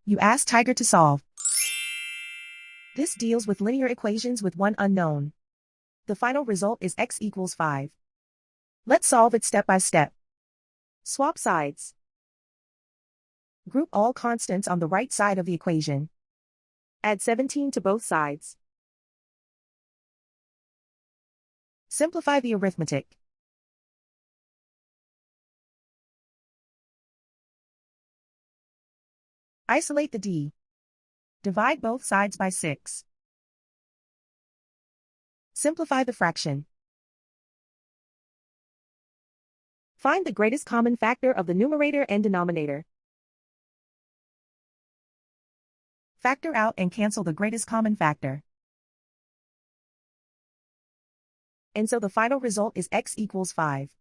You ask Tiger to solve. This deals with linear equations with one unknown. The final result is x equals 5. Let's solve it step by step. Swap sides. Group all constants on the right side of the equation. Add 17 to both sides. Simplify the arithmetic. Isolate the d. Divide both sides by 6. Simplify the fraction. Find the greatest common factor of the numerator and denominator. Factor out and cancel the greatest common factor. And so the final result is x equals 5.